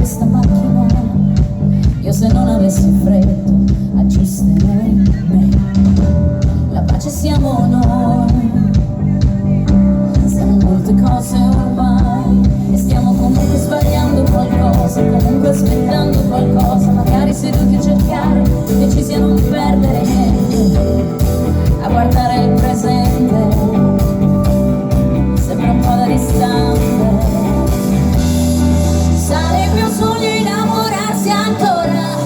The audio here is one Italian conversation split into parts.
questa macchina, io se non avessi freddo aggiusterei me. La pace siamo noi, siamo molte cose ormai, e stiamo comunque sbagliando qualcosa, comunque aspettando qualcosa, magari seduti a cercare, decisi a non perdere niente, a guardare il presente, sembra un po' da distante. Sarebbe un sogno innamorarsi ancora,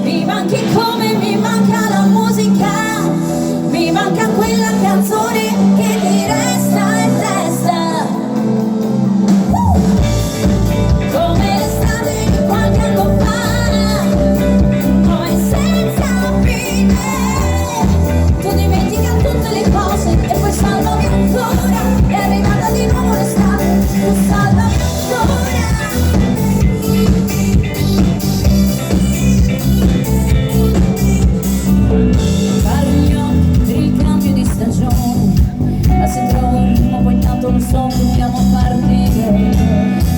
mi manchi come mi manca la musica, mi manca quella canzone che ti resta in testa, come l'estate di qualche anno fa, poi senza fine. Tu dimentica tutte le cose e poi salvami ancora, è arrivata di nuovo l'estate, tu salvami ancora. Ma se trovo un ritmo poi tanto lo so, dobbiamo partire,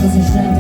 così scendo